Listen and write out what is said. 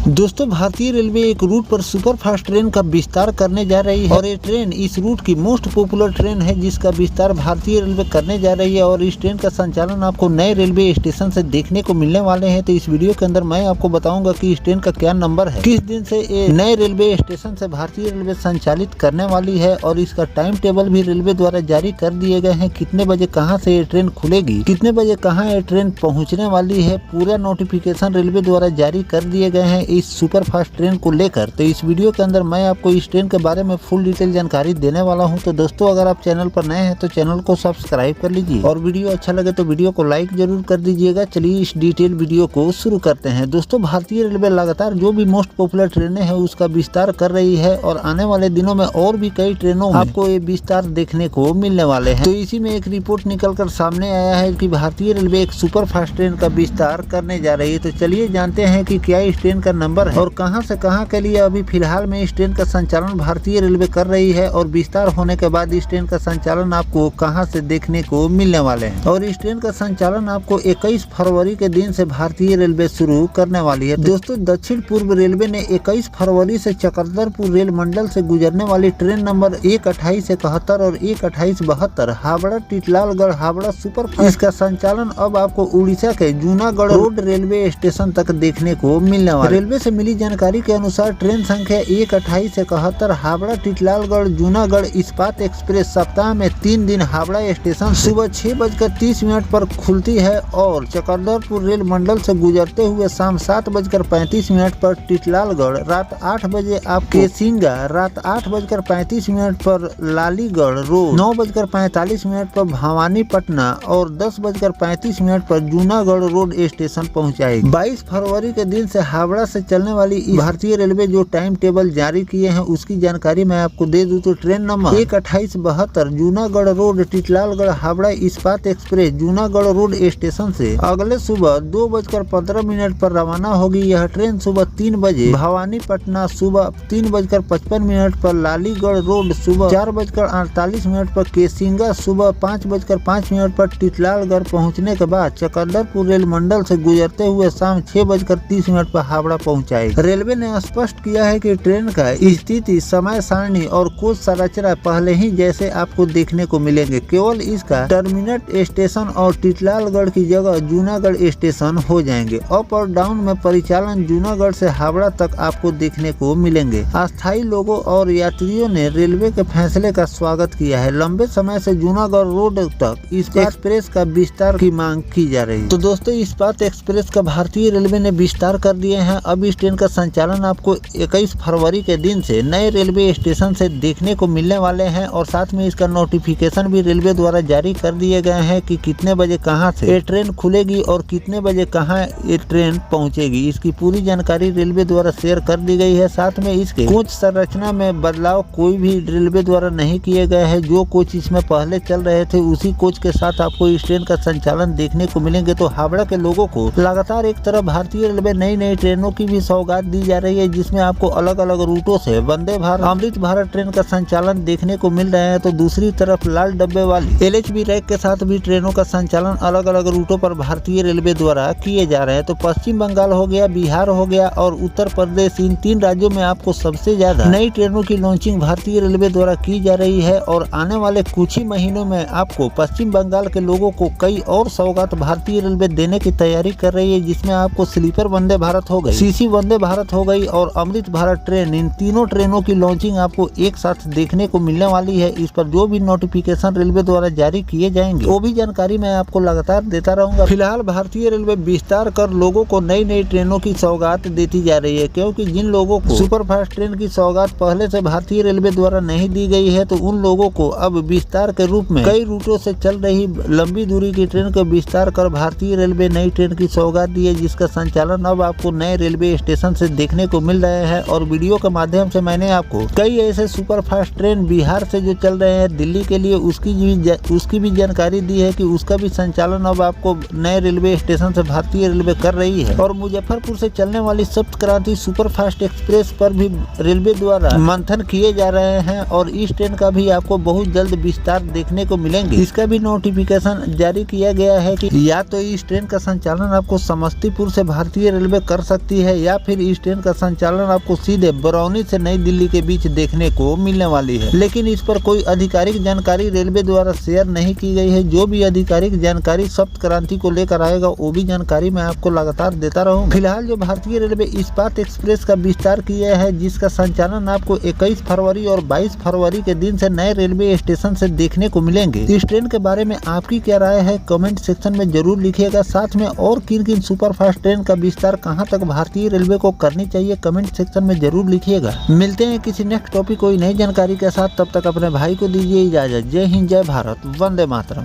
दोस्तों, भारतीय रेलवे एक रूट पर सुपर फास्ट ट्रेन का विस्तार करने जा रही है और ये ट्रेन इस रूट की मोस्ट पॉपुलर ट्रेन है जिसका विस्तार भारतीय रेलवे करने जा रही है और इस ट्रेन का संचालन आपको नए रेलवे स्टेशन से देखने को मिलने वाले हैं। तो इस वीडियो के अंदर मैं आपको बताऊंगा कि इस ट्रेन का क्या नंबर है, किस दिन से ये नए रेलवे स्टेशन से भारतीय रेलवे संचालित करने वाली है और इसका टाइम टेबल भी रेलवे द्वारा जारी कर दिए गए हैं। कितने बजे कहाँ से ये ट्रेन खुलेगी, कितने बजे कहाँ ये ट्रेन पहुँचने वाली है, पूरा नोटिफिकेशन रेलवे द्वारा जारी कर दिए गए हैं इस सुपर फास्ट ट्रेन को लेकर। तो इस वीडियो के अंदर मैं आपको इस ट्रेन के बारे में फुल डिटेल जानकारी देने वाला हूं। तो दोस्तों, अगर आप चैनल पर नए हैं तो चैनल को सब्सक्राइब कर लीजिए और वीडियो अच्छा लगे तो वीडियो को लाइक जरूर कर दीजिएगा। चलिए इस डिटेल वीडियो को शुरू करते हैं। दोस्तों, भारतीय रेलवे लगातार जो भी मोस्ट पॉपुलर ट्रेनें हैं उसका विस्तार कर रही है और आने वाले दिनों में और भी कई ट्रेनों में आपको ये विस्तार देखने को मिलने वाले हैं। तो इसी में एक रिपोर्ट निकल कर सामने आया है कि भारतीय रेलवे एक सुपर फास्ट ट्रेन का विस्तार करने जा रही है। तो चलिए जानते हैं कि क्या इस ट्रेन का नंबर है और कहां से कहां के लिए अभी फिलहाल में इस ट्रेन का संचालन भारतीय रेलवे कर रही है और विस्तार होने के बाद इस ट्रेन का संचालन आपको कहां से देखने को मिलने वाले हैं। और इस ट्रेन का संचालन आपको 21 फरवरी के दिन से भारतीय रेलवे शुरू करने वाली है। दोस्तों, दक्षिण पूर्व रेलवे ने 21 फरवरी से चक्रधरपुर रेल मंडल से गुजरने वाली ट्रेन नंबर 12871 और 12872 हावड़ा टिटलालगढ़ हावड़ा सुपर फास्ट, इसका संचालन अब आपको उड़ीसा के जूनागढ़ रोड रेलवे स्टेशन तक देखने को मिलने वाला है। रेलवे से मिली जानकारी के अनुसार ट्रेन संख्या 12871 हावड़ा टिटलालगढ़ जूनागढ़ इस्पात एक्सप्रेस सप्ताह में 3 दिन हावड़ा स्टेशन सुबह 6:30 पर खुलती है और चक्रधरपुर रेल मंडल से गुजरते हुए शाम 7:35 पर टिटलालगढ़, रात 8 बजे आप केसिंगा, रात 8:35 पर लालीगढ़ रोड, 9:45 पर भवानीपटना और 10:35 पर जूनागढ़ रोड स्टेशन पहुँचाएगी। 22 फरवरी के दिन से हावड़ा से चलने वाली भारतीय रेलवे जो टाइम टेबल जारी किए हैं उसकी जानकारी मैं आपको दे दूं। तो train number 12872 Junagarh road Titlagarh Howrah Ispat express Junagadh road station से अगले सुबह 2:15 पर रवाना होगी। यह ट्रेन सुबह 3 बजे भवानीपटना, सुबह 3:55 पर लालीगढ़ रोड, सुबह 4:48 पर केसिंगा, सुबह 5:05 पर टिटलालगढ़ पहुँचने के बाद चक्रधरपुर रेल मंडल से गुजरते हुए शाम 6:30 पर हावड़ा पहुँचाएगी। रेलवे ने स्पष्ट किया है कि ट्रेन का स्थिति, समय सारणी और कोच संरचना पहले ही जैसे आपको देखने को मिलेंगे। केवल इसका टर्मिनेट स्टेशन और टिटलालगढ़ की जगह जूनागढ़ स्टेशन हो जाएंगे। अप और डाउन में परिचालन जूनागढ़ से हावड़ा तक आपको देखने को मिलेंगे। अस्थायी लोगों और यात्रियों ने रेलवे के फैसले का स्वागत किया है। लंबे समय से जूनागढ़ रोड तक इस एक्सप्रेस का विस्तार की मांग की जा रही है। तो दोस्तों, इस्पात एक्सप्रेस का भारतीय रेलवे ने विस्तार कर दिए हैं। अब इस ट्रेन का संचालन आपको 21 फरवरी के दिन से नए रेलवे स्टेशन से देखने को मिलने वाले हैं और साथ में इसका नोटिफिकेशन भी रेलवे द्वारा जारी कर दिए गए हैं कि कितने बजे कहां से ये ट्रेन खुलेगी और कितने बजे कहां ये ट्रेन पहुंचेगी। इसकी पूरी जानकारी रेलवे द्वारा शेयर कर दी गई है। साथ में इसके कोच संरचना में बदलाव कोई भी रेलवे द्वारा नहीं किए गए हैं। जो कोच इसमें पहले चल रहे थे उसी कोच के साथ आपको इस ट्रेन का संचालन देखने को मिलेंगे। तो हावड़ा के लोगों को लगातार एक तरफ भारतीय रेलवे नई ट्रेनों की भी सौगात दी जा रही है जिसमें आपको अलग अलग रूटों से वंदे भारत, अमृत भारत ट्रेन का संचालन देखने को मिल रहे हैं। तो दूसरी तरफ लाल डब्बे वाली LHB रैक के साथ भी ट्रेनों का संचालन अलग अलग रूटों पर भारतीय रेलवे द्वारा किए जा रहे हैं। तो पश्चिम बंगाल हो गया, बिहार हो गया और उत्तर प्रदेश, इन 3 राज्यों में आपको सबसे ज्यादा नई ट्रेनों की लॉन्चिंग भारतीय रेलवे द्वारा की जा रही है और आने वाले कुछ ही महीनों में आपको पश्चिम बंगाल के लोगों को कई और सौगात भारतीय रेलवे देने की तैयारी कर रही है, जिसमें आपको स्लीपर वंदे भारत हो गई, CC वंदे भारत हो गई और अमृत भारत ट्रेन, इन तीनों ट्रेनों की लॉन्चिंग आपको एक साथ देखने को मिलने वाली है। इस पर जो भी नोटिफिकेशन रेलवे द्वारा जारी किए जाएंगे वो भी जानकारी मैं आपको लगातार देता रहूंगा। फिलहाल भारतीय रेलवे विस्तार कर लोगों को नई ट्रेनों की सौगात देती जा रही है, क्योंकि जिन लोगों को सुपर फास्ट ट्रेन की सौगात पहले से भारतीय रेलवे द्वारा नहीं दी गई है तो उन लोगों को अब विस्तार के रूप में कई रूटों से चल रही लंबी दूरी की ट्रेन का विस्तार कर भारतीय रेलवे नई ट्रेन की सौगात दी है, जिसका संचालन अब आपको नए रेलवे स्टेशन से देखने को मिल रहे हैं। और वीडियो के माध्यम से मैंने आपको कई ऐसे सुपर फास्ट ट्रेन बिहार से जो चल रहे हैं दिल्ली के लिए उसकी भी जानकारी दी है कि उसका भी संचालन अब आपको नए रेलवे स्टेशन से भारतीय रेलवे कर रही है। और मुजफ्फरपुर से चलने वाली सप्त क्रांति सुपर फास्ट एक्सप्रेस पर भी रेलवे द्वारा मंथन किए जा रहे हैं और इस ट्रेन का भी आपको बहुत जल्द विस्तार देखने को मिलेंगे। इसका भी नोटिफिकेशन जारी किया गया है कि या तो इस ट्रेन का संचालन आपको समस्तीपुर से भारतीय रेलवे कर सकती है है या फिर इस ट्रेन का संचालन आपको सीधे बरौनी से नई दिल्ली के बीच देखने को मिलने वाली है, लेकिन इस पर कोई आधिकारिक जानकारी रेलवे द्वारा शेयर नहीं की गई है। जो भी आधिकारिक जानकारी सप्त क्रांति को लेकर आएगा वो भी जानकारी मैं आपको लगातार देता रहूँ। फिलहाल जो भारतीय रेलवे इस्पात एक्सप्रेस का विस्तार किया है, जिसका संचालन आपको 21 फरवरी और 22 फरवरी के दिन से नए रेलवे स्टेशन से देखने को मिलेंगे। इस ट्रेन के बारे में आपकी क्या राय है कमेंट सेक्शन में जरूर लिखिएगा। साथ में और किन किन सुपरफास्ट ट्रेन का विस्तार कहां तक भारतीय रेलवे को करनी चाहिए कमेंट सेक्शन में जरूर लिखिएगा। मिलते हैं किसी नेक्स्ट टॉपिक कोई नई जानकारी के साथ, तब तक अपने भाई को दीजिए इजाजत। जय हिंद, जय भारत, वंदे मातरम।